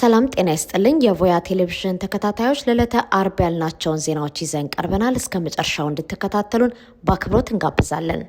ሰላም ጤና ይስጥልኝ የቮያ ቴሌቪዥን ተከታታዮች ለዕለተ አርብ ያልናቸውን ዜናዎች ይዘን ቀርበናል። እስከ መጨረሻው እንድትከታተሉን በአክብሮት እንጋብዛለን።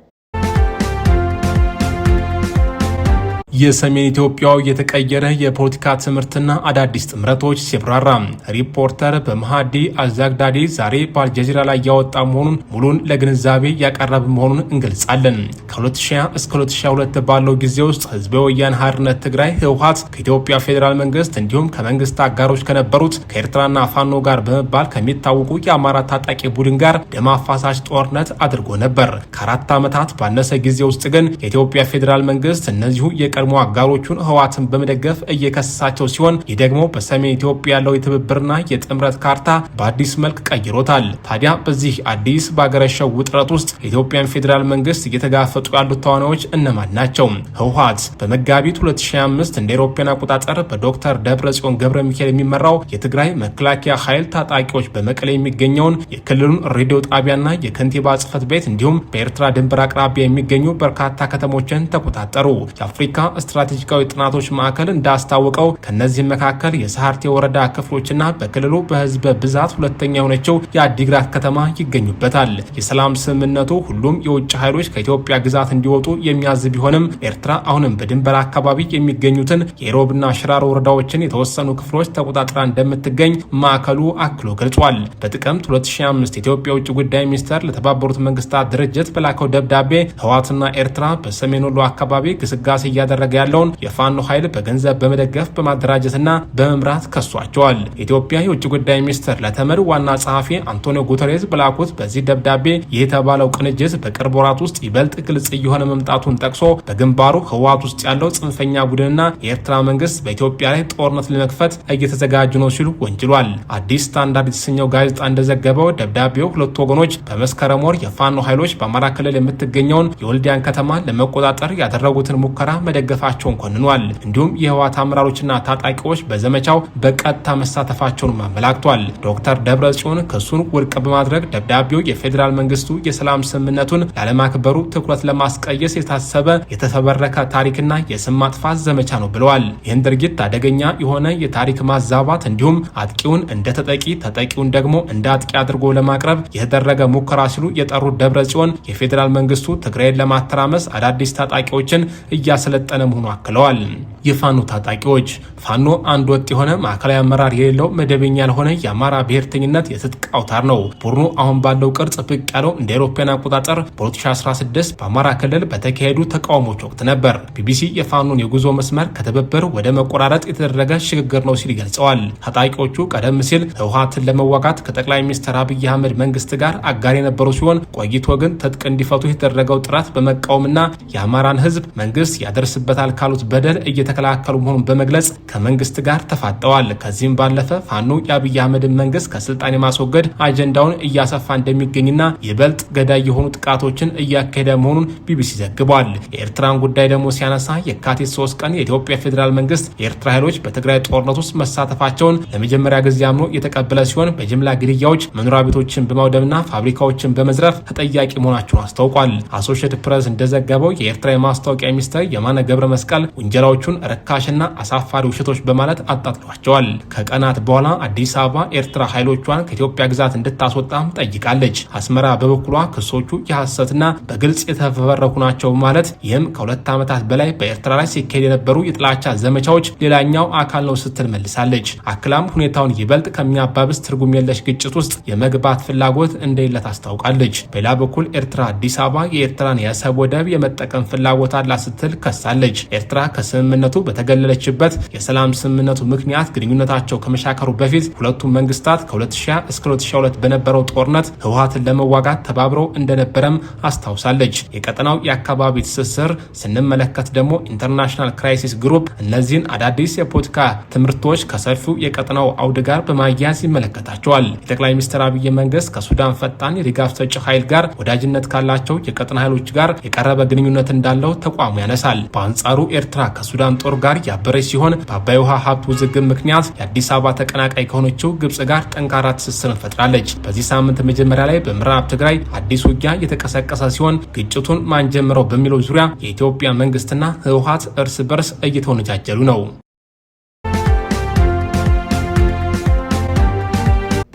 የሰሜን ኢትዮጵያው የተቀየረ የፖለቲካ ትምህርትና አዳዲስ ጥምረቶች ሲብራራ ሪፖርተር በመሃዲ አልዛግዳዲ ዛሬ በአልጀዚራ ላይ ያወጣ መሆኑን ሙሉን ለግንዛቤ ያቀረበ መሆኑን እንገልጻለን። ከ2000 እስከ 2002 ባለው ጊዜ ውስጥ ህዝባዊ ወያነ ሓርነት ትግራይ ህወሓት ከኢትዮጵያ ፌዴራል መንግስት እንዲሁም ከመንግስት አጋሮች ከነበሩት ከኤርትራና ፋኖ ጋር በመባል ከሚታወቁ የአማራ ታጣቂ ቡድን ጋር ደም አፋሳሽ ጦርነት አድርጎ ነበር። ከ4 ዓመታት ባነሰ ጊዜ ውስጥ ግን የኢትዮጵያ ፌዴራል መንግስት እነዚሁ የቀድሞ አጋሮቹን ህወሓትን በመደገፍ እየከሰሳቸው ሲሆን ይህ ደግሞ በሰሜን ኢትዮጵያ ያለው የትብብርና የጥምረት ካርታ በአዲስ መልክ ቀይሮታል። ታዲያ በዚህ አዲስ ባገረሸው ውጥረት ውስጥ የኢትዮጵያን ፌዴራል መንግስት እየተጋፈጡ ያሉት ተዋናዮች እነማን ናቸው? ህወሓት በመጋቢት 2025 እንደ አውሮፓውያን አቆጣጠር በዶክተር ደብረጽዮን ገብረ ሚካኤል የሚመራው የትግራይ መከላከያ ኃይል ታጣቂዎች በመቀሌ የሚገኘውን የክልሉን ሬዲዮ ጣቢያና የከንቲባ ጽህፈት ቤት እንዲሁም በኤርትራ ድንበር አቅራቢያ የሚገኙ በርካታ ከተሞችን ተቆጣጠሩ። የአፍሪካ ስትራቴጂካዊ ጥናቶች ማዕከል እንዳስታወቀው ከነዚህ መካከል የሰሃርቴ ወረዳ ክፍሎችና በክልሉ በህዝብ ብዛት ሁለተኛ የሆነችው የአዲግራት ከተማ ይገኙበታል። የሰላም ስምምነቱ ሁሉም የውጭ ኃይሎች ከኢትዮጵያ ግዛት እንዲወጡ የሚያዝ ቢሆንም ኤርትራ አሁንም በድንበር አካባቢ የሚገኙትን የኢሮብና ሽራሮ ወረዳዎችን የተወሰኑ ክፍሎች ተቆጣጥራ እንደምትገኝ ማዕከሉ አክሎ ገልጿል። በጥቅምት 2005 የኢትዮጵያ ውጭ ጉዳይ ሚኒስቴር ለተባበሩት መንግስታት ድርጅት በላከው ደብዳቤ ህወሓትና ኤርትራ በሰሜን ወሎ አካባቢ ግስጋሴ እያደረገ ያለውን የፋኖ ኃይል በገንዘብ በመደገፍ በማደራጀትና በመምራት ከሷቸዋል። የኢትዮጵያ የውጭ ጉዳይ ሚኒስትር ለተመድ ዋና ጸሐፊ አንቶኒዮ ጉተሬዝ በላኩት በዚህ ደብዳቤ ይህ የተባለው ቅንጅት በቅርብ ወራት ውስጥ ይበልጥ ግልጽ እየሆነ መምጣቱን ጠቅሶ በግንባሩ ህወሓት ውስጥ ያለው ጽንፈኛ ቡድንና የኤርትራ መንግስት በኢትዮጵያ ላይ ጦርነት ለመክፈት እየተዘጋጁ ነው ሲሉ ወንጅሏል። አዲስ ስታንዳርድ የተሰኘው ጋዜጣ እንደዘገበው ደብዳቤው ሁለቱ ወገኖች በመስከረም ወር የፋኖ ኃይሎች በአማራ ክልል የምትገኘውን የወልዲያን ከተማ ለመቆጣጠር ያደረጉትን ሙከራ መደገፋቸውን ኮንኗል። እንዲሁም የህወሓት አመራሮችና ታጣቂዎች በዘመቻው በቀጥታ መሳተፋቸውን አመላክቷል። ዶክተር ደብረጽዮን ክሱን ውድቅ በማድረግ ደብዳቤው የፌዴራል መንግስቱ የሰላም ስምምነቱን ላለማክበሩ ትኩረት ለማስቀየስ የታሰበ የተፈበረከ ታሪክና የስም ማጥፋት ዘመቻ ነው ብለዋል። ይህን ድርጊት አደገኛ የሆነ የታሪክ ማዛባት እንዲሁም አጥቂውን እንደ ተጠቂ ተጠቂውን ደግሞ እንደ አጥቂ አድርጎ ለማቅረብ የተደረገ ሙከራ ሲሉ የጠሩት ደብረጽዮን የፌዴራል መንግስቱ ትግራይን ለማተራመስ አዳዲስ ታጣቂዎችን እያሰለጠነ መሆኑ አክለዋል። የፋኖ ታጣቂዎች ፋኖ አንድ ወጥ የሆነ ማዕከላዊ አመራር የሌለው መደበኛ ያልሆነ የአማራ ብሔርተኝነት የትጥቅ አውታር ነው። ቡድኑ አሁን ባለው ቅርጽ ብቅ ያለው እንደ አውሮፓውያን አቆጣጠር በ2016 በአማራ ክልል በተካሄዱ ተቃውሞች ወቅት ነበር። ቢቢሲ የፋኖን የጉዞ መስመር ከትብብር ወደ መቆራረጥ የተደረገ ሽግግር ነው ሲል ገልጸዋል። ታጣቂዎቹ ቀደም ሲል ህወሓትን ለመዋጋት ከጠቅላይ ሚኒስትር አብይ አህመድ መንግስት ጋር አጋር የነበሩ ሲሆን ቆይቶ ግን ትጥቅ እንዲፈቱ የተደረገው ጥረት በመቃወምና የአማራን ህዝብ መንግስት ያደርስበታል ካሉት በደል እየተከላከሉ መሆኑን በመግለጽ ከመንግስት ጋር ተፋጠዋል። ከዚህም ባለፈ ፋኖ የአብይ አህመድን መንግስት ከስልጣን የማስወገድ አጀንዳውን እያሰፋ እንደሚገኝና ይበልጥ ገዳይ የሆኑ ጥቃቶችን እያካሄደ መሆኑን ቢቢሲ ዘግቧል። የኤርትራን ጉዳይ ደግሞ ሲያነሳ የካቲት 3 ቀን የኢትዮጵያ ፌዴራል መንግስት የኤርትራ ኃይሎች በትግራይ ጦርነት ውስጥ መሳተፋቸውን ለመጀመሪያ ጊዜ አምኖ የተቀበለ ሲሆን በጅምላ ግድያዎች፣ መኖሪያ ቤቶችን በማውደምና ፋብሪካዎችን በመዝረፍ ተጠያቂ መሆናቸውን አስታውቋል። አሶሺየትድ ፕሬስ እንደዘገበው የኤርትራ የማስታወቂያ ሚኒስትር የማነ ገብረ መስቀል ወንጀላዎቹን ረካሽና አሳፋሪ ውሸቶች በማለት አጣጥሏቸዋል። ከቀናት በኋላ አዲስ አበባ ኤርትራ ኃይሎቿን ከኢትዮጵያ ግዛት እንድታስወጣም ጠይቃለች። አስመራ በበኩሏ ክሶቹ የሐሰትና በግልጽ የተፈበረኩ ናቸው ማለት ይህም ከ2 ዓመታት በላይ በኤርትራ ላይ ሲካሄድ የነበሩ የጥላቻ ዘመቻዎች ሌላኛው አካል ነው ስትል መልሳለች። አክላም ሁኔታውን ይበልጥ ከሚያባብስ ትርጉም የለሽ ግጭት ውስጥ የመግባት ፍላጎት እንደሌላት አስታውቃለች። በሌላ በኩል ኤርትራ አዲስ አበባ የኤርትራን የአሰብ ወደብ የመጠቀም ፍላጎት አላት ስትል ከሳለች። ኤርትራ ከስምምነቱ በተገለለችበት የሰላም ስምምነቱ ምክንያት ግንኙነታቸው ከመሻከሩ በፊት ሁለቱም መንግስታት ከ2000 እስከ 2002 በነበረው ጦርነት ህወሓትን ለመዋጋት ተባብረው እንደነበረም አስታውሳለች። የቀጠናው የአካባቢ ትስስር ስንመለከት ደግሞ ኢንተርናሽናል ክራይሲስ ግሩፕ እነዚህን አዳዲስ የፖለቲካ ትምህርቶች ከሰፊው የቀጠናው አውድ ጋር በማያያዝ ይመለከታቸዋል። የጠቅላይ ሚኒስትር አብይ መንግስት ከሱዳን ፈጣን የድጋፍ ሰጪ ኃይል ጋር ወዳጅነት ካላቸው የቀጠና ኃይሎች ጋር የቀረበ ግንኙነት እንዳለው ተቋሙ ያነሳል። በአንጻሩ ኤርትራ ከሱዳን ጦር ጋር ያበረች ሲሆን በአባይ ውሃ ሀብት ውዝግብ ምክንያት የአዲስ አበባ ተቀናቃይ ከሆነችው ግብጽ ጋር ጠንካራ ትስስርን ፈጥራለች። በዚህ ሳምንት መጀመሪያ ላይ በምዕራብ ትግራይ አዲስ ውጊያ የተቀሰቀሰ ሲሆን ግጭቱን ማን ጀመረው በሚለው ዙሪያ የኢትዮጵያ መንግስትና ህወሓት እርስ በርስ እየተወነጃጀሉ ነው።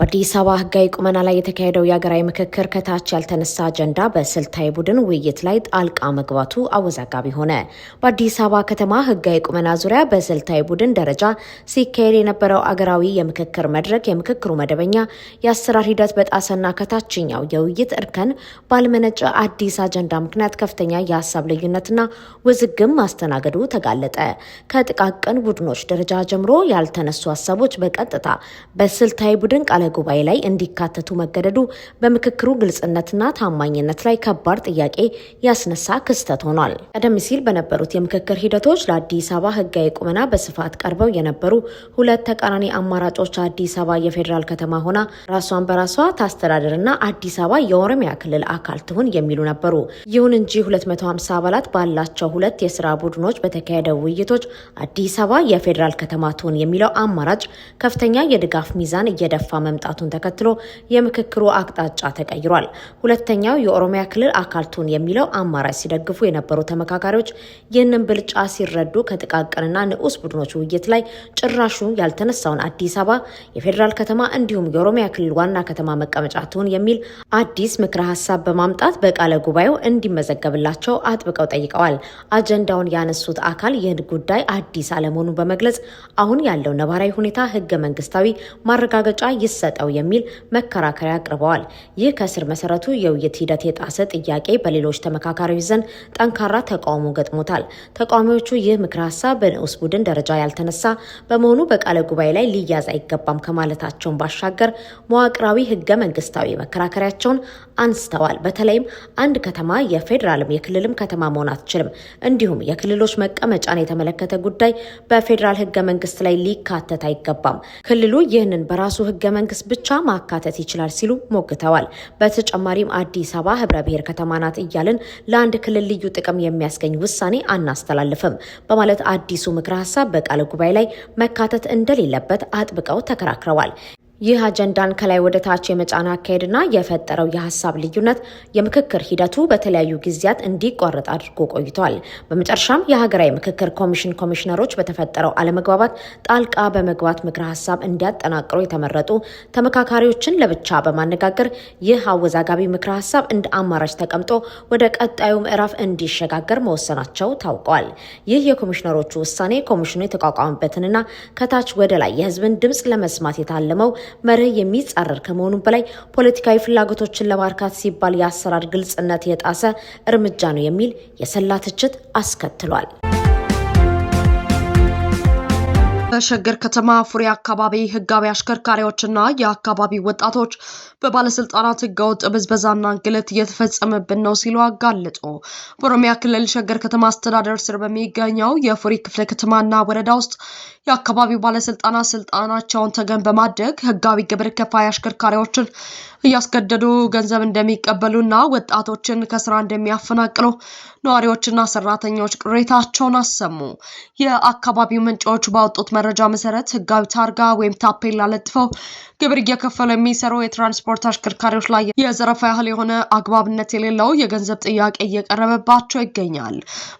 በአዲስ አበባ ህጋዊ ቁመና ላይ የተካሄደው የሀገራዊ ምክክር ከታች ያልተነሳ አጀንዳ በስልታዊ ቡድን ውይይት ላይ ጣልቃ መግባቱ አወዛጋቢ ሆነ። በአዲስ አበባ ከተማ ህጋዊ ቁመና ዙሪያ በስልታዊ ቡድን ደረጃ ሲካሄድ የነበረው አገራዊ የምክክር መድረክ የምክክሩ መደበኛ የአሰራር ሂደት በጣሰና ከታችኛው የውይይት እርከን ባልመነጨ አዲስ አጀንዳ ምክንያት ከፍተኛ የሀሳብ ልዩነትና ውዝግም ማስተናገዱ ተጋለጠ። ከጥቃቅን ቡድኖች ደረጃ ጀምሮ ያልተነሱ ሀሳቦች በቀጥታ በስልታዊ ቡድን ቃለ ጉባኤ ላይ እንዲካተቱ መገደዱ በምክክሩ ግልጽነትና ታማኝነት ላይ ከባድ ጥያቄ ያስነሳ ክስተት ሆኗል። ቀደም ሲል በነበሩት የምክክር ሂደቶች ለአዲስ አበባ ህጋዊ ቁመና በስፋት ቀርበው የነበሩ ሁለት ተቃራኒ አማራጮች አዲስ አበባ የፌዴራል ከተማ ሆና ራሷን በራሷ ታስተዳድርና አዲስ አበባ የኦሮሚያ ክልል አካል ትሁን የሚሉ ነበሩ። ይሁን እንጂ 250 አባላት ባላቸው ሁለት የስራ ቡድኖች በተካሄደው ውይይቶች አዲስ አበባ የፌዴራል ከተማ ትሁን የሚለው አማራጭ ከፍተኛ የድጋፍ ሚዛን እየደፋ መምጣቱን ተከትሎ የምክክሩ አቅጣጫ ተቀይሯል። ሁለተኛው የኦሮሚያ ክልል አካል ትሁን የሚለው አማራጭ ሲደግፉ የነበሩ ተመካካሪዎች ይህንን ብልጫ ሲረዱ ከጥቃቅንና ንዑስ ቡድኖች ውይይት ላይ ጭራሹ ያልተነሳውን አዲስ አበባ የፌዴራል ከተማ እንዲሁም የኦሮሚያ ክልል ዋና ከተማ መቀመጫ ትሁን የሚል አዲስ ምክረ ሀሳብ በማምጣት በቃለ ጉባኤው እንዲመዘገብላቸው አጥብቀው ጠይቀዋል። አጀንዳውን ያነሱት አካል ይህን ጉዳይ አዲስ አለመሆኑን በመግለጽ አሁን ያለው ነባራዊ ሁኔታ ህገ መንግስታዊ ማረጋገጫ ይሰጠው የሚል መከራከሪያ አቅርበዋል። ይህ ከስር መሰረቱ የውይይት ሂደት የጣሰ ጥያቄ በሌሎች ተመካካሪዎች ዘንድ ጠንካራ ተቃውሞ ገጥሞታል። ተቃዋሚዎቹ ይህ ምክረ ሀሳብ በንዑስ ቡድን ደረጃ ያልተነሳ በመሆኑ በቃለ ጉባኤ ላይ ሊያዝ አይገባም ከማለታቸውን ባሻገር መዋቅራዊ ህገ መንግስታዊ መከራከሪያቸውን አንስተዋል። በተለይም አንድ ከተማ የፌዴራልም የክልልም ከተማ መሆን አትችልም፣ እንዲሁም የክልሎች መቀመጫን የተመለከተ ጉዳይ በፌዴራል ህገ መንግስት ላይ ሊካተት አይገባም፣ ክልሉ ይህንን በራሱ ህገ መንግስት ብቻ ማካተት ይችላል ሲሉ ሞግተዋል። በተጨማሪም አዲስ አበባ ህብረ ብሔር ከተማ ናት እያልን ለአንድ ክልል ልዩ ጥቅም የሚያስገኝ ውሳኔ አናስተላልፍም በማለት አዲሱ ምክረ ሀሳብ በቃለ ጉባኤ ላይ መካተት እንደሌለበት አጥብቀው ተከራክረዋል። ይህ አጀንዳን ከላይ ወደ ታች የመጫን አካሄድና የፈጠረው የሀሳብ ልዩነት የምክክር ሂደቱ በተለያዩ ጊዜያት እንዲቋረጥ አድርጎ ቆይቷል። በመጨረሻም የሀገራዊ ምክክር ኮሚሽን ኮሚሽነሮች በተፈጠረው አለመግባባት ጣልቃ በመግባት ምክረ ሀሳብ እንዲያጠናቅሩ የተመረጡ ተመካካሪዎችን ለብቻ በማነጋገር ይህ አወዛጋቢ ምክረ ሀሳብ እንደ አማራጭ ተቀምጦ ወደ ቀጣዩ ምዕራፍ እንዲሸጋገር መወሰናቸው ታውቋል። ይህ የኮሚሽነሮቹ ውሳኔ ኮሚሽኑ የተቋቋመበትንና ከታች ወደ ላይ የህዝብን ድምፅ ለመስማት የታለመው መርህ የሚጻረር ከመሆኑ በላይ ፖለቲካዊ ፍላጎቶችን ለማርካት ሲባል የአሰራር ግልጽነት የጣሰ እርምጃ ነው የሚል የሰላ ትችት አስከትሏል። በሸገር ከተማ ፉሪ አካባቢ ህጋዊ አሽከርካሪዎችና የአካባቢ ወጣቶች በባለስልጣናት ህገወጥ ብዝበዛና እንግልት እየተፈጸመብን ነው ሲሉ አጋለጡ። በኦሮሚያ ክልል ሸገር ከተማ አስተዳደር ስር በሚገኘው የፉሪ ክፍለ ከተማና ወረዳ ውስጥ የአካባቢው ባለስልጣናት ስልጣናቸውን ተገን በማድረግ ህጋዊ ግብር ከፋይ አሽከርካሪዎችን እያስገደዱ ገንዘብ እንደሚቀበሉና ወጣቶችን ከስራ እንደሚያፈናቅሉ ነዋሪዎችና ሰራተኞች ቅሬታቸውን አሰሙ። የአካባቢው ምንጮች ባወጡት መረጃ መሰረት ህጋዊ ታርጋ ወይም ታፔላ ለጥፈው ግብር እየከፈሉ የሚሰሩ የትራንስፖርት አሽከርካሪዎች ላይ የዘረፋ ያህል የሆነ አግባብነት የሌለው የገንዘብ ጥያቄ እየቀረበባቸው ይገኛል።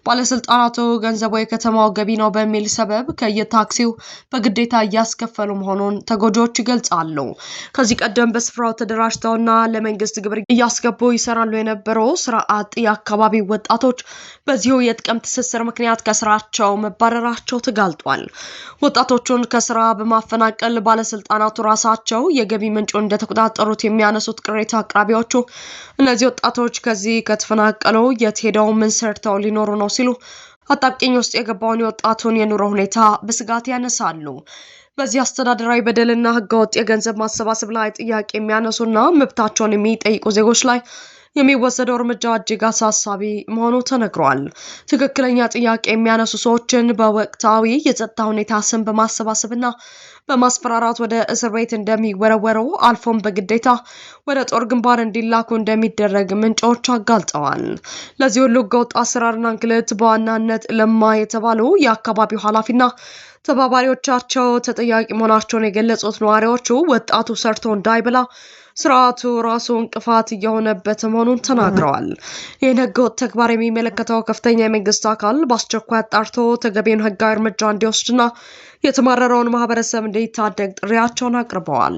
ባለስልጣናቱ ገንዘቡ የከተማው ገቢ ነው በሚል ሰበብ ከየታክሲው በግዴታ እያስከፈሉ መሆኑን ተጎጂዎች ይገልጻሉ። ከዚህ ቀደም በስፍራው ተደራጅተውና ለመንግስት ግብር እያስገቡ ይሰራሉ የነበሩ ስራ አጥ የአካባቢ ወጣቶች በዚሁ የጥቅም ትስስር ምክንያት ከስራቸው መባረራቸው ተጋልጧል። ወጣቶቹን ከስራ በማፈናቀል ባለስልጣናቱ ራሳቸው የገቢ ምንጩን እንደተቆጣጠሩት የሚያነሱት ቅሬታ አቅራቢዎቹ እነዚህ ወጣቶች ከዚህ ከተፈናቀሉ የት ሄደው ምን ሰርተው ሊኖሩ ነው ሲሉ አጣብቂኝ ውስጥ የገባውን የወጣቱን የኑሮ ሁኔታ በስጋት ያነሳሉ። በዚህ አስተዳደራዊ በደልና ህገወጥ የገንዘብ ማሰባሰብ ላይ ጥያቄ የሚያነሱና መብታቸውን የሚጠይቁ ዜጎች ላይ የሚወሰደው እርምጃ እጅግ አሳሳቢ መሆኑ ተነግሯል። ትክክለኛ ጥያቄ የሚያነሱ ሰዎችን በወቅታዊ የጸጥታ ሁኔታ ስም በማሰባሰብና በማስፈራራት ወደ እስር ቤት እንደሚወረወሩ አልፎም በግዴታ ወደ ጦር ግንባር እንዲላኩ እንደሚደረግ ምንጮች አጋልጠዋል። ለዚህ ሁሉ ህገወጥ አሰራርና እንግልት በዋናነት ለማ የተባሉ የአካባቢው ኃላፊና ተባባሪዎቻቸው ተጠያቂ መሆናቸውን የገለጹት ነዋሪዎቹ ወጣቱ ሰርቶ እንዳይበላ ስርዓቱ ራሱ እንቅፋት እየሆነበት መሆኑን ተናግረዋል። ይህን ህገወጥ ተግባር የሚመለከተው ከፍተኛ የመንግስት አካል በአስቸኳይ አጣርቶ ተገቢውን ህጋዊ እርምጃ እንዲወስድና የተማረረውን ማህበረሰብ እንዲታደግ ጥሪያቸውን አቅርበዋል።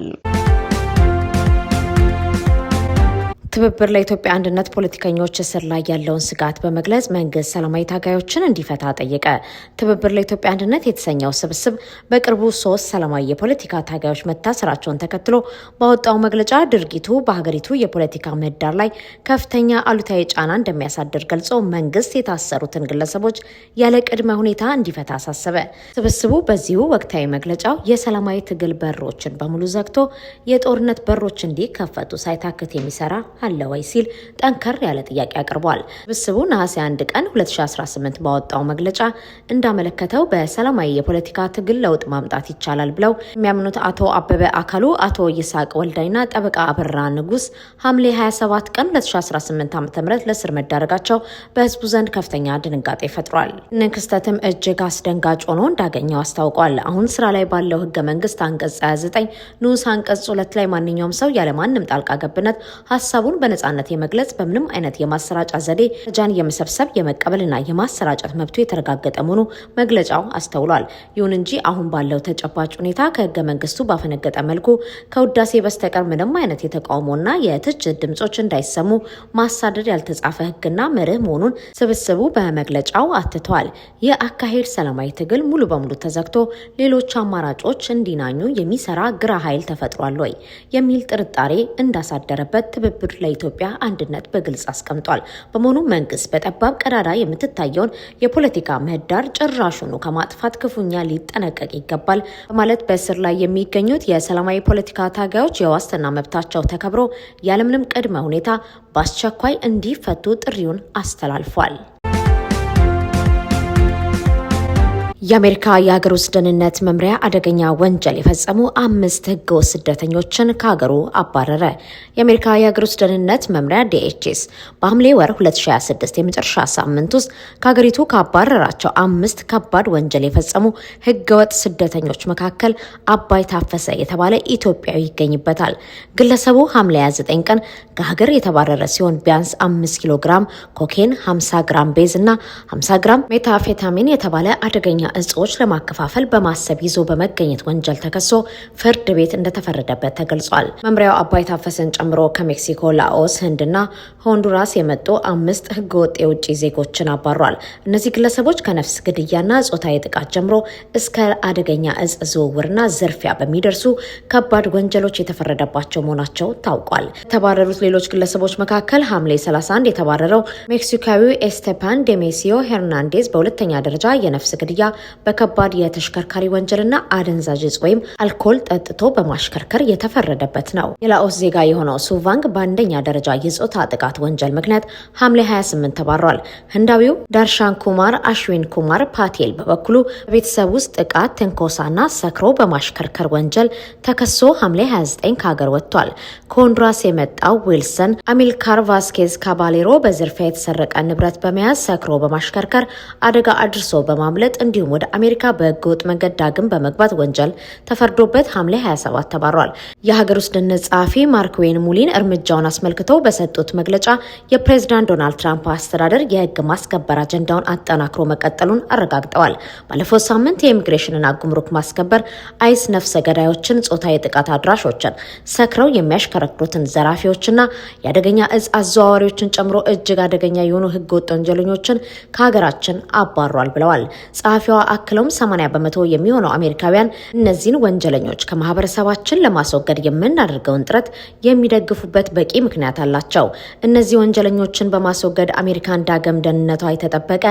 ትብብር ለኢትዮጵያ አንድነት ፖለቲከኞች እስር ላይ ያለውን ስጋት በመግለጽ መንግስት ሰላማዊ ታጋዮችን እንዲፈታ ጠየቀ። ትብብር ለኢትዮጵያ አንድነት የተሰኘው ስብስብ በቅርቡ 3 ሰላማዊ የፖለቲካ ታጋዮች መታሰራቸውን ተከትሎ ባወጣው መግለጫ ድርጊቱ በሀገሪቱ የፖለቲካ ምህዳር ላይ ከፍተኛ አሉታዊ ጫና እንደሚያሳድር ገልጾ መንግስት የታሰሩትን ግለሰቦች ያለ ቅድመ ሁኔታ እንዲፈታ አሳሰበ። ስብስቡ በዚሁ ወቅታዊ መግለጫው የሰላማዊ ትግል በሮችን በሙሉ ዘግቶ የጦርነት በሮች እንዲከፈቱ ሳይታክት የሚሰራ አለ ወይ ሲል ጠንከር ያለ ጥያቄ አቅርቧል። ስብስቡ ነሐሴ 1 ቀን 2018 ባወጣው መግለጫ እንዳመለከተው በሰላማዊ የፖለቲካ ትግል ለውጥ ማምጣት ይቻላል ብለው የሚያምኑት አቶ አበበ አካሉ፣ አቶ ይስሐቅ ወልዳይና ጠበቃ አበራ ንጉስ ሐምሌ 27 ቀን 2018 ዓ.ም ለእስር መዳረጋቸው በህዝቡ ዘንድ ከፍተኛ ድንጋጤ ፈጥሯል። ይህንን ክስተትም እጅግ አስደንጋጭ ሆኖ እንዳገኘው አስታውቋል። አሁን ስራ ላይ ባለው ህገ መንግስት አንቀጽ 29 ንዑስ አንቀጽ 2 ላይ ማንኛውም ሰው ያለማንም ጣልቃ ገብነት ሀሳቡን በነጻነት የመግለጽ በምንም አይነት የማሰራጫ ዘዴ መረጃን የመሰብሰብ የመቀበልና የማሰራጨት መብቱ የተረጋገጠ መሆኑ መግለጫው አስተውሏል። ይሁን እንጂ አሁን ባለው ተጨባጭ ሁኔታ ከህገ መንግስቱ ባፈነገጠ መልኩ ከውዳሴ በስተቀር ምንም አይነት የተቃውሞና የትችት ድምጾች እንዳይሰሙ ማሳደድ ያልተጻፈ ህግና መርህ መሆኑን ስብስቡ በመግለጫው አትቷል። ይህ አካሄድ ሰላማዊ ትግል ሙሉ በሙሉ ተዘግቶ ሌሎች አማራጮች እንዲናኙ የሚሰራ ግራ ኃይል ተፈጥሯል ወይ የሚል ጥርጣሬ እንዳሳደረበት ትብብር ለኢትዮጵያ አንድነት በግልጽ አስቀምጧል። በመሆኑ መንግስት በጠባብ ቀዳዳ የምትታየውን የፖለቲካ ምህዳር ጭራሹኑ ከማጥፋት ክፉኛ ሊጠነቀቅ ይገባል በማለት በእስር ላይ የሚገኙት የሰላማዊ ፖለቲካ ታጋዮች የዋስትና መብታቸው ተከብሮ ያለምንም ቅድመ ሁኔታ በአስቸኳይ እንዲፈቱ ጥሪውን አስተላልፏል። የአሜሪካ የሀገር ውስጥ ደህንነት መምሪያ አደገኛ ወንጀል የፈጸሙ 5 ህገወጥ ስደተኞችን ከሀገሩ አባረረ። የአሜሪካ የሀገር ውስጥ ደህንነት መምሪያ DHS በሐምሌ ወር 2026 የመጨረሻ ሳምንት ውስጥ ከሀገሪቱ ካባረራቸው 5 ከባድ ወንጀል የፈጸሙ ህገወጥ ስደተኞች መካከል አባይ ታፈሰ የተባለ ኢትዮጵያዊ ይገኝበታል። ግለሰቡ ሐምሌ 29 ቀን ከሀገር የተባረረ ሲሆን ቢያንስ 5 ኪሎ ግራም ኮኬን፣ 50 ግራም ቤዝ እና 50 ግራም ሜታፌታሚን የተባለ አደገኛ እጾች ለማከፋፈል በማሰብ ይዞ በመገኘት ወንጀል ተከሶ ፍርድ ቤት እንደተፈረደበት ተገልጿል። መምሪያው አባይ ታፈሰን ጨምሮ ከሜክሲኮ፣ ላኦስ፣ ህንድና ሆንዱራስ የመጡ 5 ህገወጥ የውጭ ዜጎችን አባሯል። እነዚህ ግለሰቦች ከነፍስ ግድያና ጾታዊ ጥቃት ጀምሮ እስከ አደገኛ እጽ ዝውውርና ዝርፊያ በሚደርሱ ከባድ ወንጀሎች የተፈረደባቸው መሆናቸው ታውቋል። የተባረሩት ሌሎች ግለሰቦች መካከል ሐምሌ 31 የተባረረው ሜክሲካዊው ኤስቴፓን ዴሜሲዮ ሄርናንዴዝ በሁለተኛ ደረጃ የነፍስ ግድያ፣ በከባድ የተሽከርካሪ ወንጀልና አደንዛዥ እጽ ወይም አልኮል ጠጥቶ በማሽከርከር የተፈረደበት ነው። የላኦስ ዜጋ የሆነው ሱቫንግ በአንደኛ ደረጃ የጾታ ጥቃት ወንጀል ምክንያት ሐምሌ 28 ተባሯል። ህንዳዊው ዳርሻን ኩማር አሽዊን ኩማር ፓቴል በበኩሉ በቤተሰብ ውስጥ ጥቃት፣ ትንኮሳና ሰክሮ በማሽከርከር ወንጀል ተከሶ ሐምሌ 29 ከሀገር ወጥቷል። ከሆንዱራስ የመጣው ዊልሰን አሚልካር ቫስኬዝ ካባሌሮ በዝርፊያ የተሰረቀ ንብረት በመያዝ ሰክሮ በማሽከርከር አደጋ አድርሶ በማምለጥ እንዲሁም ወደ አሜሪካ በህገወጥ መንገድ ዳግም በመግባት ወንጀል ተፈርዶበት ሐምሌ 27 ተባሯል። የሀገር ውስጥ ደህንነት ጸሐፊ ማርክ ዌይን ሙሊን እርምጃውን አስመልክተው በሰጡት መግለጫ የፕሬዝዳንት ዶናልድ ትራምፕ አስተዳደር የህግ ማስከበር አጀንዳውን አጠናክሮ መቀጠሉን አረጋግጠዋል። ባለፈው ሳምንት የኢሚግሬሽንና ጉምሩክ ማስከበር አይስ ነፍሰ ገዳዮችን፣ ጾታዊ ጥቃት አድራሾችን፣ ሰክረው የሚያሽከረክሩትን ዘራፊዎችና የአደገኛ እጽ አዘዋዋሪዎችን ጨምሮ እጅግ አደገኛ የሆኑ ህገወጥ ወንጀለኞችን ከሀገራችን አባሯል ብለዋል። ጸሐፊዋ አክለውም 80% የሚሆነው አሜሪካውያን እነዚህን ወንጀለኞች ከማህበረሰባችን ለማስወገድ የምናደርገውን ጥረት የሚደግፉበት በቂ ምክንያት አላቸው። እነዚህ ወንጀለኞችን በማስወገድ አሜሪካን ዳግም ደህንነቷ የተጠበቀ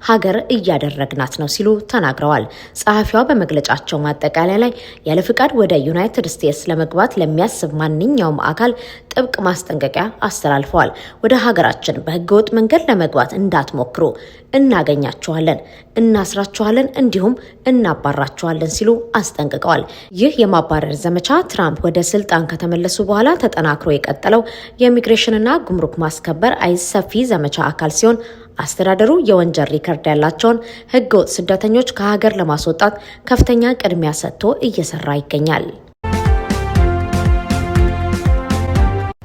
ሀገር እያደረግናት ነው ሲሉ ተናግረዋል። ጸሐፊዋ በመግለጫቸው ማጠቃለያ ላይ ያለ ፍቃድ ወደ ዩናይትድ ስቴትስ ለመግባት ለሚያስብ ማንኛውም አካል ጥብቅ ማስጠንቀቂያ አስተላልፈዋል። ወደ ሀገራችን በህገወጥ መንገድ ለመግባት እንዳትሞክሩ፣ እናገኛችኋለን፣ እናስራችኋለን፣ እንዲሁም እናባራችኋለን ሲሉ አስጠንቅቀዋል። ይህ የማባረር ዘመቻ ትራምፕ ወደ ስልጣን ከተመለሱ በኋላ ተጠናክሮ የቀጠለው የኢሚግሬሽንና ጉምሩክ ማስከበር አይስ ሰፊ ዘመቻ አካል ሲሆን አስተዳደሩ የወንጀል ሪከርድ ያላቸውን ህገወጥ ስደተኞች ከሀገር ለማስወጣት ከፍተኛ ቅድሚያ ሰጥቶ እየሰራ ይገኛል።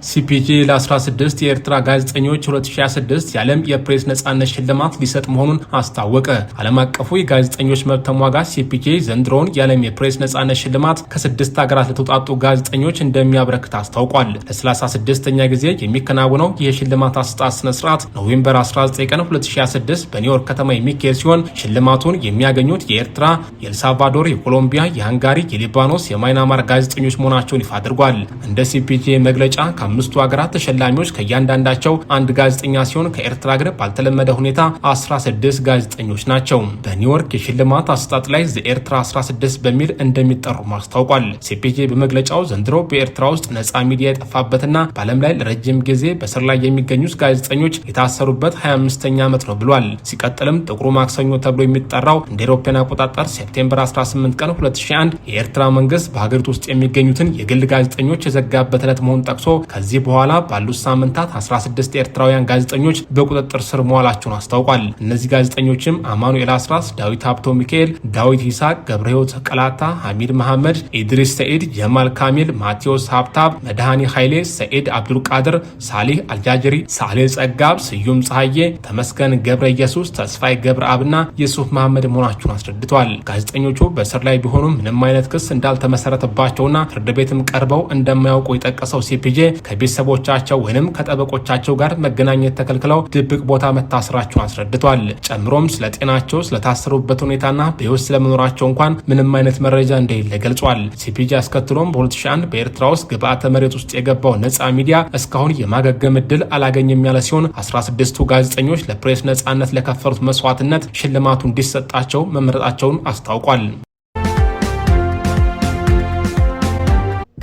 ሲፒጄ ለ16 የኤርትራ ጋዜጠኞች 2026 የዓለም የፕሬስ ነጻነት ሽልማት ሊሰጥ መሆኑን አስታወቀ። ዓለም አቀፉ የጋዜጠኞች መብት ተሟጋች ሲፒጄ ዘንድሮውን የዓለም የፕሬስ ነጻነት ሽልማት ከ6 ሀገራት ለተውጣጡ ጋዜጠኞች እንደሚያበረክት አስታውቋል። ለ36ኛ ጊዜ የሚከናወነው የሽልማት አሰጣጥ ስነ ስርዓት ኖቬምበር 19 ቀን 2026 በኒውዮርክ ከተማ የሚካሄድ ሲሆን ሽልማቱን የሚያገኙት የኤርትራ፣ የኤልሳልቫዶር፣ የኮሎምቢያ፣ የሃንጋሪ፣ የሊባኖስ፣ የማይናማር ጋዜጠኞች መሆናቸውን ይፋ አድርጓል። እንደ ሲፒጄ መግለጫ ከአምስቱ ሀገራት ተሸላሚዎች ከእያንዳንዳቸው አንድ ጋዜጠኛ ሲሆን ከኤርትራ ግን ባልተለመደ ሁኔታ 16 ጋዜጠኞች ናቸው። በኒውዮርክ የሽልማት አሰጣጥ ላይ ዘኤርትራ 16 በሚል እንደሚጠሩ ማስታውቋል። ሲፒጄ በመግለጫው ዘንድሮ በኤርትራ ውስጥ ነጻ ሚዲያ የጠፋበትና በዓለም ላይ ለረጅም ጊዜ በስር ላይ የሚገኙት ጋዜጠኞች የታሰሩበት 25ኛ ዓመት ነው ብሏል። ሲቀጥልም ጥቁሩ ማክሰኞ ተብሎ የሚጠራው እንደ አውሮፓውያን አቆጣጠር ሴፕቴምበር 18 ቀን 2001 የኤርትራ መንግስት በሀገሪቱ ውስጥ የሚገኙትን የግል ጋዜጠኞች የዘጋበት ዕለት መሆኑን ጠቅሶ ከዚህ በኋላ ባሉት ሳምንታት 16 ኤርትራውያን ጋዜጠኞች በቁጥጥር ስር መዋላቸውን አስታውቋል። እነዚህ ጋዜጠኞችም አማኑኤል አስራስ፣ ዳዊት ሀብቶ ሚካኤል፣ ዳዊት ይስሐቅ፣ ገብረህይወት ቀላታ፣ ሐሚድ መሐመድ፣ ኢድሪስ ሰኢድ፣ ጀማል ካሚል፣ ማቴዎስ ሀብታብ፣ መድሃኒ ኃይሌ፣ ሰኢድ አብዱልቃድር፣ ሳሊህ አልጃጅሪ፣ ሳሌ ጸጋብ፣ ስዩም ፀሐዬ፣ ተመስገን ገብረ ኢየሱስ፣ ተስፋይ ገብረ አብና የሱፍ መሐመድ መሆናቸውን አስረድተዋል። ጋዜጠኞቹ በስር ላይ ቢሆኑም ምንም አይነት ክስ እንዳልተመሰረተባቸውና ፍርድ ቤትም ቀርበው እንደማያውቁ የጠቀሰው ሲፒጄ ከቤተሰቦቻቸው ወይንም ከጠበቆቻቸው ጋር መገናኘት ተከልክለው ድብቅ ቦታ መታሰራቸውን አስረድቷል። ጨምሮም ስለ ጤናቸው፣ ስለታሰሩበት ሁኔታና በሕይወት ስለመኖራቸው እንኳን ምንም አይነት መረጃ እንደሌለ ገልጿል። ሲፒጄ አስከትሎም በ2001 በኤርትራ ውስጥ ግብዓተ መሬት ውስጥ የገባው ነጻ ሚዲያ እስካሁን የማገገም እድል አላገኘም ያለ ሲሆን 16ቱ ጋዜጠኞች ለፕሬስ ነጻነት ለከፈሉት መስዋዕትነት ሽልማቱ እንዲሰጣቸው መመረጣቸውን አስታውቋል።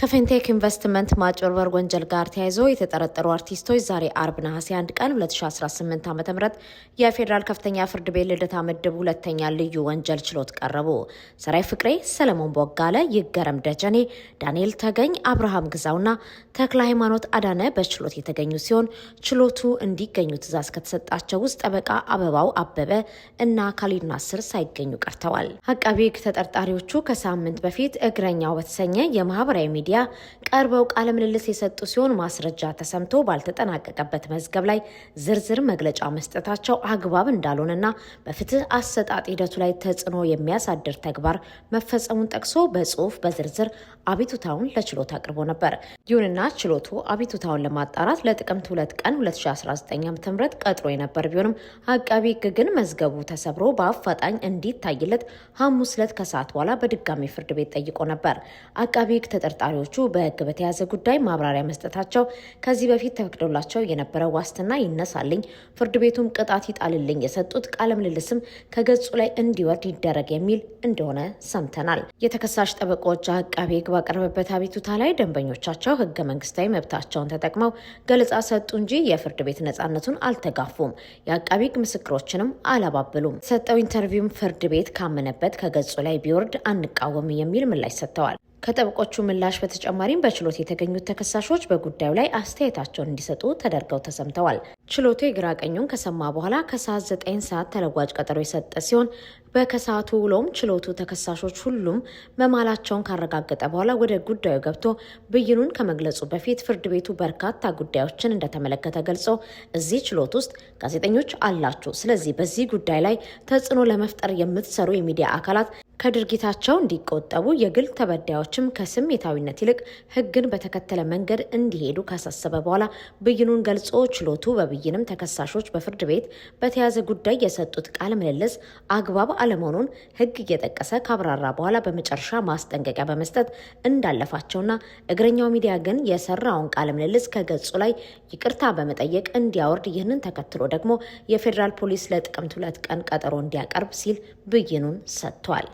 ከፌንቴክ ኢንቨስትመንት ማጭበርበር ወንጀል ጋር ተያይዞ የተጠረጠሩ አርቲስቶች ዛሬ አርብ ነሐሴ 1 ቀን 2018 ዓ.ም የፌዴራል ከፍተኛ ፍርድ ቤት ልደታ ምድብ ሁለተኛ ልዩ ወንጀል ችሎት ቀረቡ። ሰራይ ፍቅሬ፣ ሰለሞን ቦጋለ፣ ይገረም ደጀኔ፣ ዳንኤል ተገኝ፣ አብርሃም ግዛውና ተክለ ሃይማኖት አዳነ በችሎት የተገኙ ሲሆን ችሎቱ እንዲገኙ ትዕዛዝ ከተሰጣቸው ውስጥ ጠበቃ አበባው አበበ እና ካሊድ ናስር ሳይገኙ ቀርተዋል። አቃቤ ሕግ ተጠርጣሪዎቹ ከሳምንት በፊት እግረኛው በተሰኘ የማህበራዊ ሚዲያ ቀርበው ቃለ ምልልስ የሰጡ ሲሆን ማስረጃ ተሰምቶ ባልተጠናቀቀበት መዝገብ ላይ ዝርዝር መግለጫ መስጠታቸው አግባብ እንዳልሆነና በፍትህ አሰጣጥ ሂደቱ ላይ ተጽዕኖ የሚያሳድር ተግባር መፈጸሙን ጠቅሶ በጽሁፍ በዝርዝር አቤቱታውን ለችሎት አቅርቦ ነበር። ይሁንና ችሎቱ አቤቱታውን ለማጣራት ለጥቅምት 2 ቀን 2019 ዓ.ም ቀጥሮ የነበር ቢሆንም አቃቤ ሕግ ግን መዝገቡ ተሰብሮ በአፋጣኝ እንዲታይለት ሐሙስ ዕለት ከሰዓት በኋላ በድጋሚ ፍርድ ቤት ጠይቆ ነበር። አቃቤ ሕግ ተጠርጣሪዎቹ በሕግ በተያዘ ጉዳይ ማብራሪያ መስጠታቸው ከዚህ በፊት ተፈቅዶላቸው የነበረው ዋስትና ይነሳልኝ፣ ፍርድ ቤቱም ቅጣት ይጣልልኝ፣ የሰጡት ቃለ ምልልስም ከገጹ ላይ እንዲወርድ ይደረግ የሚል እንደሆነ ሰምተናል። የተከሳሽ ጠበቆች አቃቤ ሕግ ባቀረበበት አቤቱታ ላይ ደንበኞቻቸው ሕገ መንግስታዊ መብታቸውን ተጠቅመው ገለጻ ሰጡ እንጂ የፍርድ ቤት ነጻነቱን አልተጋፉም፣ የአቃቤ ሕግ ምስክሮችንም አላባበሉም። ሰጠው ኢንተርቪውም ፍርድ ቤት ካመነበት ከገጹ ላይ ቢወርድ አንቃወም የሚል ምላሽ ሰጥተዋል። ከጠበቆቹ ምላሽ በተጨማሪም በችሎት የተገኙት ተከሳሾች በጉዳዩ ላይ አስተያየታቸውን እንዲሰጡ ተደርገው ተሰምተዋል። ችሎቱ የግራ ቀኙን ከሰማ በኋላ ከሰዓት 9 ሰዓት ተለዋጭ ቀጠሮ የሰጠ ሲሆን በከሰዓቱ ውሎም ችሎቱ ተከሳሾች ሁሉም መማላቸውን ካረጋገጠ በኋላ ወደ ጉዳዩ ገብቶ ብይኑን ከመግለጹ በፊት ፍርድ ቤቱ በርካታ ጉዳዮችን እንደተመለከተ ገልጾ እዚህ ችሎት ውስጥ ጋዜጠኞች አላችሁ፣ ስለዚህ በዚህ ጉዳይ ላይ ተጽዕኖ ለመፍጠር የምትሰሩ የሚዲያ አካላት ከድርጊታቸው እንዲቆጠቡ፣ የግል ተበዳዮችም ከስሜታዊነት ይልቅ ሕግን በተከተለ መንገድ እንዲሄዱ ካሳሰበ በኋላ ብይኑን ገልጾ ችሎቱ በብይንም ተከሳሾች በፍርድ ቤት በተያዘ ጉዳይ የሰጡት ቃለ ምልልስ አግባብ አለመሆኑን ሕግ እየጠቀሰ ካብራራ በኋላ በመጨረሻ ማስጠንቀቂያ በመስጠት እንዳለፋቸውና እግረኛው ሚዲያ ግን የሰራውን ቃለ ምልልስ ከገጹ ላይ ይቅርታ በመጠየቅ እንዲያወርድ፣ ይህንን ተከትሎ ደግሞ የፌዴራል ፖሊስ ለጥቅምት 2 ቀን ቀጠሮ እንዲያቀርብ ሲል ብይኑን ሰጥቷል።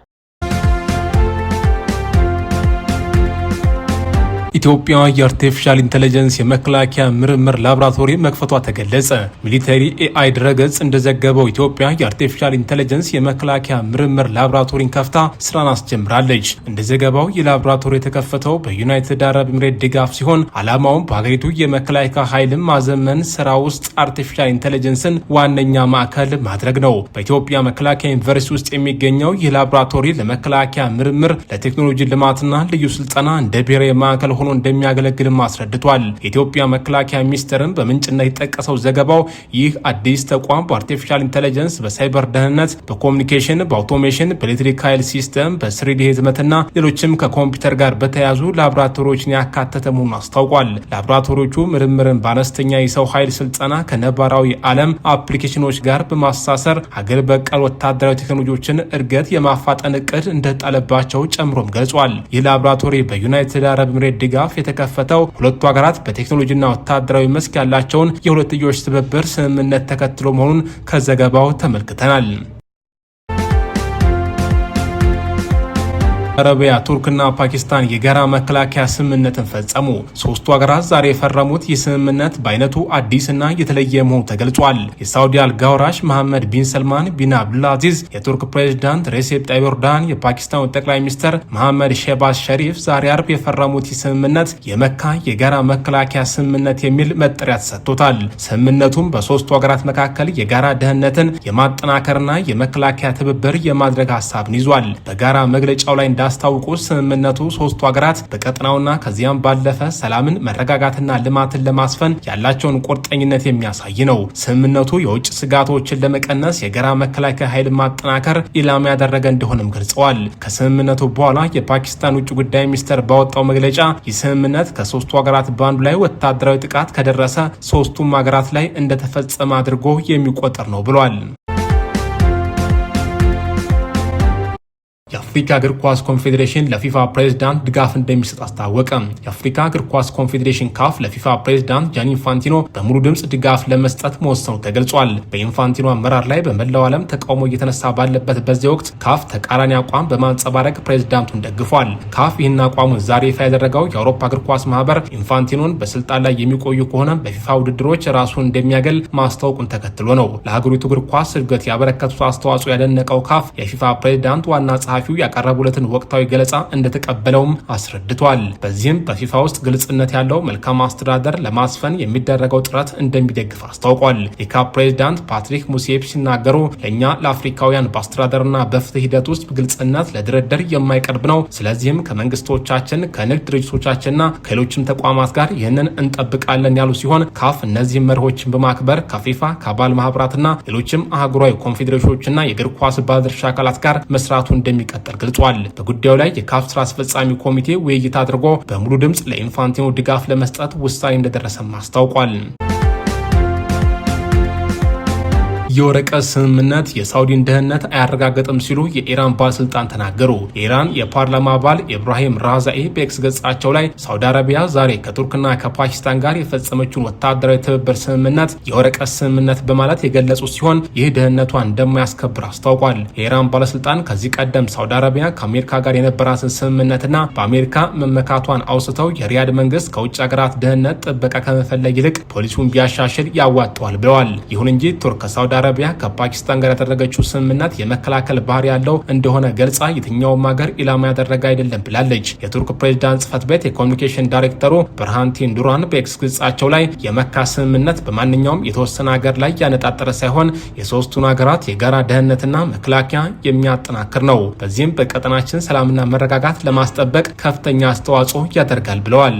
ኢትዮጵያ የአርቲፊሻል ኢንተለጀንስ የመከላከያ ምርምር ላቦራቶሪ መክፈቷ ተገለጸ። ሚሊተሪ ኤአይ ድረገጽ እንደዘገበው ኢትዮጵያ የአርቲፊሻል ኢንተለጀንስ የመከላከያ ምርምር ላቦራቶሪን ከፍታ ስራን አስጀምራለች። እንደ ዘገባው የላቦራቶሪ የተከፈተው በዩናይትድ አረብ ኤምሬት ድጋፍ ሲሆን ዓላማውም በሀገሪቱ የመከላከያ ኃይልን ማዘመን ስራ ውስጥ አርቲፊሻል ኢንተለጀንስን ዋነኛ ማዕከል ማድረግ ነው። በኢትዮጵያ መከላከያ ዩኒቨርሲቲ ውስጥ የሚገኘው ይህ ላቦራቶሪ ለመከላከያ ምርምር፣ ለቴክኖሎጂ ልማትና ልዩ ስልጠና እንደ ብሔራዊ ማዕከል ሆኖ እንደሚያገለግልም አስረድቷል። የኢትዮጵያ መከላከያ ሚኒስቴርን በምንጭነት የጠቀሰው ዘገባው ይህ አዲስ ተቋም በአርቲፊሻል ኢንቴሊጀንስ፣ በሳይበር ደህንነት፣ በኮሚኒኬሽን፣ በአውቶሜሽን፣ በኤሌክትሪክ ኃይል ሲስተም፣ በስሪዲ ህትመትና ሌሎችም ከኮምፒውተር ጋር በተያያዙ ላቦራቶሪዎችን ያካተተ መሆኑን አስታውቋል። ላቦራቶሪዎቹ ምርምርን በአነስተኛ የሰው ኃይል ስልጠና ከነባራዊ ዓለም አፕሊኬሽኖች ጋር በማሳሰር ሀገር በቀል ወታደራዊ ቴክኖሎጂዎችን እድገት የማፋጠን እቅድ እንደጣለባቸው ጨምሮም ገልጿል። ይህ ላቦራቶሪ በዩናይትድ አረብ ኤምሬት ድጋፍ የተከፈተው ሁለቱ ሀገራት በቴክኖሎጂና ወታደራዊ መስክ ያላቸውን የሁለትዮሽ ትብብር ስምምነት ተከትሎ መሆኑን ከዘገባው ተመልክተናል። አረቢያ፣ ቱርክና ፓኪስታን የጋራ መከላከያ ስምምነትን ፈጸሙ። ሶስቱ ሀገራት ዛሬ የፈረሙት ይህ ስምምነት በአይነቱ አዲስና የተለየ መሆኑ ተገልጿል። የሳውዲ አልጋ ወራሽ መሐመድ ቢን ሰልማን ቢን አብዱልአዚዝ፣ የቱርክ ፕሬዝዳንት ሬሴፕ ጣይብ ኤርዶጋን፣ የፓኪስታኑ ጠቅላይ ሚኒስትር መሐመድ ሼባዝ ሸሪፍ ዛሬ አርብ የፈረሙት ይህ ስምምነት የመካ የጋራ መከላከያ ስምምነት የሚል መጠሪያ ተሰጥቶታል። ስምምነቱም በሶስቱ ሀገራት መካከል የጋራ ደህንነትን የማጠናከርና የመከላከያ ትብብር የማድረግ ሀሳብን ይዟል። በጋራ መግለጫው ላይ እንዳስታውቁ ስምምነቱ ሶስቱ ሀገራት በቀጠናውና ከዚያም ባለፈ ሰላምን፣ መረጋጋትና ልማትን ለማስፈን ያላቸውን ቁርጠኝነት የሚያሳይ ነው። ስምምነቱ የውጭ ስጋቶችን ለመቀነስ የጋራ መከላከያ ኃይል ማጠናከር ኢላማ ያደረገ እንደሆነም ገልጸዋል። ከስምምነቱ በኋላ የፓኪስታን ውጭ ጉዳይ ሚኒስቴር ባወጣው መግለጫ ይህ ስምምነት ከሶስቱ ሀገራት በአንዱ ላይ ወታደራዊ ጥቃት ከደረሰ ሶስቱም ሀገራት ላይ እንደተፈጸመ አድርጎ የሚቆጠር ነው ብሏል። የአፍሪካ እግር ኳስ ኮንፌዴሬሽን ለፊፋ ፕሬዝዳንት ድጋፍ እንደሚሰጥ አስታወቀ። የአፍሪካ እግር ኳስ ኮንፌዴሬሽን ካፍ ለፊፋ ፕሬዝዳንት ጃኒ ኢንፋንቲኖ በሙሉ ድምፅ ድጋፍ ለመስጠት መወሰኑ ተገልጿል። በኢንፋንቲኖ አመራር ላይ በመላው ዓለም ተቃውሞ እየተነሳ ባለበት በዚህ ወቅት ካፍ ተቃራኒ አቋም በማንጸባረቅ ፕሬዝዳንቱን ደግፏል። ካፍ ይህን አቋሙን ዛሬ ይፋ ያደረገው የአውሮፓ እግር ኳስ ማህበር ኢንፋንቲኖን በስልጣን ላይ የሚቆዩ ከሆነ በፊፋ ውድድሮች ራሱን እንደሚያገል ማስታወቁን ተከትሎ ነው። ለሀገሪቱ እግር ኳስ እድገት ያበረከቱት አስተዋጽኦ ያደነቀው ካፍ የፊፋ ፕሬዝዳንት ዋና ጸሐፊ ያቀረቡለትን ወቅታዊ ገለጻ እንደተቀበለውም አስረድቷል። በዚህም በፊፋ ውስጥ ግልጽነት ያለው መልካም አስተዳደር ለማስፈን የሚደረገው ጥረት እንደሚደግፍ አስታውቋል። የካፍ ፕሬዝዳንት ፓትሪክ ሙሴፕ ሲናገሩ ለእኛ ለአፍሪካውያን በአስተዳደርና በፍትህ ሂደት ውስጥ ግልጽነት ለድርድር የማይቀርብ ነው። ስለዚህም ከመንግስቶቻችን፣ ከንግድ ድርጅቶቻችንና ከሌሎችም ተቋማት ጋር ይህንን እንጠብቃለን ያሉ ሲሆን ካፍ እነዚህም መርሆችን በማክበር ከፊፋ ከአባል ማህበራትና ሌሎችም አህጉራዊ ኮንፌዴሬሽኖችና የእግር ኳስ ባለድርሻ አካላት ጋር መስራቱ እንደሚቀጥል ገልጿል። በጉዳዩ ላይ የካፍ ስራ አስፈጻሚ ኮሚቴ ውይይት አድርጎ በሙሉ ድምፅ ለኢንፋንቲኖ ድጋፍ ለመስጠት ውሳኔ እንደደረሰም አስታውቋል። የወረቀት ስምምነት የሳውዲን ደህንነት አያረጋግጥም ሲሉ የኢራን ባለስልጣን ተናገሩ። የኢራን የፓርላማ አባል ኢብራሂም ራዛኢ በኤክስ ገጻቸው ላይ ሳውዲ አረቢያ ዛሬ ከቱርክና ከፓኪስታን ጋር የፈጸመችውን ወታደራዊ ትብብር ስምምነት የወረቀት ስምምነት በማለት የገለጹ ሲሆን ይህ ደህንነቷን እንደማያስከብር አስታውቋል። የኢራን ባለስልጣን ከዚህ ቀደም ሳውዲ አረቢያ ከአሜሪካ ጋር የነበራትን ስምምነትና በአሜሪካ መመካቷን አውስተው የሪያድ መንግስት ከውጭ ሀገራት ደህንነት ጥበቃ ከመፈለግ ይልቅ ፖሊሱን ቢያሻሽል ያዋጠዋል ብለዋል። ይሁን እንጂ ቱርክ ከሳውዲ አረቢያ ከፓኪስታን ጋር ያደረገችው ስምምነት የመከላከል ባህሪ ያለው እንደሆነ ገልጻ የትኛውም ሀገር ኢላማ ያደረገ አይደለም ብላለች። የቱርክ ፕሬዝዳንት ጽህፈት ቤት የኮሚኒኬሽን ዳይሬክተሩ ብርሃንቲን ዱራን በኤክስ ገጻቸው ላይ የመካ ስምምነት በማንኛውም የተወሰነ ሀገር ላይ ያነጣጠረ ሳይሆን የሶስቱን ሀገራት የጋራ ደህንነትና መከላከያ የሚያጠናክር ነው። በዚህም በቀጠናችን ሰላምና መረጋጋት ለማስጠበቅ ከፍተኛ አስተዋጽኦ ያደርጋል ብለዋል።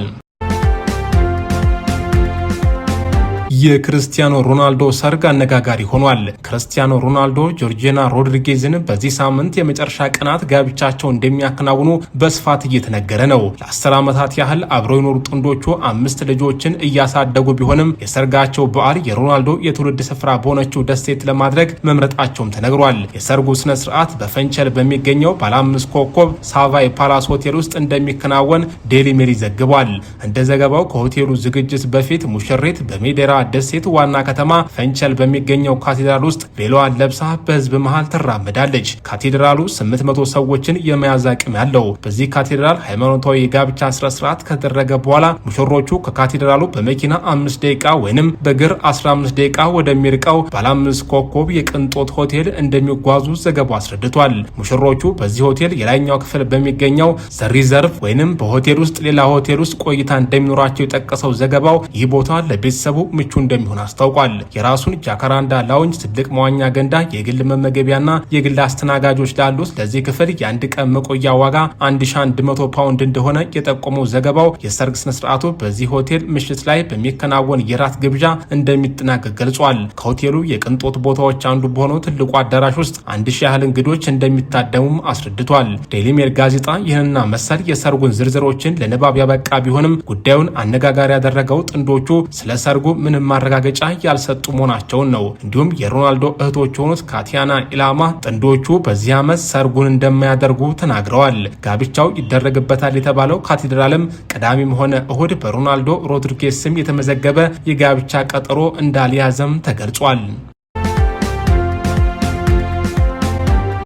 የክርስቲያኖ ሮናልዶ ሰርግ አነጋጋሪ ሆኗል። ክርስቲያኖ ሮናልዶ ጆርጂና ሮድሪጌዝን በዚህ ሳምንት የመጨረሻ ቀናት ጋብቻቸው እንደሚያከናውኑ በስፋት እየተነገረ ነው። ለ10 ዓመታት ያህል አብረው የኖሩ ጥንዶቹ 5 ልጆችን እያሳደጉ ቢሆንም የሰርጋቸው በዓል የሮናልዶ የትውልድ ስፍራ በሆነችው ደሴት ለማድረግ መምረጣቸውም ተነግሯል። የሰርጉ ስነ ስርዓት በፈንቸል በሚገኘው ባለ 5 ኮከብ ሳቫይ ፓላስ ሆቴል ውስጥ እንደሚከናወን ዴሊ ሜሪ ዘግቧል። እንደ ዘገባው ከሆቴሉ ዝግጅት በፊት ሙሽሪት በሜዴራ ደሴት ዋና ከተማ ፈንቸል በሚገኘው ካቴድራል ውስጥ ቬሎዋን ለብሳ በህዝብ መሃል ትራመዳለች። ካቴድራሉ 800 ሰዎችን የመያዝ አቅም ያለው በዚህ ካቴድራል ሃይማኖታዊ የጋብቻ ስነ ስርዓት ከተደረገ በኋላ ሙሽሮቹ ከካቴድራሉ በመኪና 5 ደቂቃ ወይንም በእግር 15 ደቂቃ ወደሚርቀው ባለ 5 ኮከብ የቅንጦት ሆቴል እንደሚጓዙ ዘገባው አስረድቷል። ሙሽሮቹ በዚህ ሆቴል የላይኛው ክፍል በሚገኘው ሪዘርቭ ወይንም በሆቴል ውስጥ ሌላ ሆቴል ውስጥ ቆይታ እንደሚኖራቸው የጠቀሰው ዘገባው ይህ ቦታ ለቤተሰቡ ምቹ እንደሚሆን አስታውቋል። የራሱን ጃካራንዳ ላውንጅ፣ ትልቅ መዋኛ ገንዳ፣ የግል መመገቢያና የግል አስተናጋጆች ላሉት ለዚህ ክፍል የአንድ ቀን መቆያ ዋጋ 1100 ፓውንድ እንደሆነ የጠቆመው ዘገባው የሰርግ ስነስርዓቱ በዚህ ሆቴል ምሽት ላይ በሚከናወን የራት ግብዣ እንደሚጠናቀቅ ገልጿል። ከሆቴሉ የቅንጦት ቦታዎች አንዱ በሆነው ትልቁ አዳራሽ ውስጥ 1000 ያህል እንግዶች እንደሚታደሙም አስረድቷል። ዴይሊ ሜል ጋዜጣ ይህንና መሰል የሰርጉን ዝርዝሮችን ለንባብ ያበቃ ቢሆንም ጉዳዩን አነጋጋሪ ያደረገው ጥንዶቹ ስለ ሰርጉ ምንም ማረጋገጫ ያልሰጡ መሆናቸውን ነው። እንዲሁም የሮናልዶ እህቶች የሆኑት ካቲያና ኢላማ ጥንዶቹ በዚህ ዓመት ሰርጉን እንደማያደርጉ ተናግረዋል። ጋብቻው ይደረግበታል የተባለው ካቴድራልም ቅዳሜም ሆነ እሁድ በሮናልዶ ሮድሪጌዝ ስም የተመዘገበ የጋብቻ ቀጠሮ እንዳልያዘም ተገልጿል።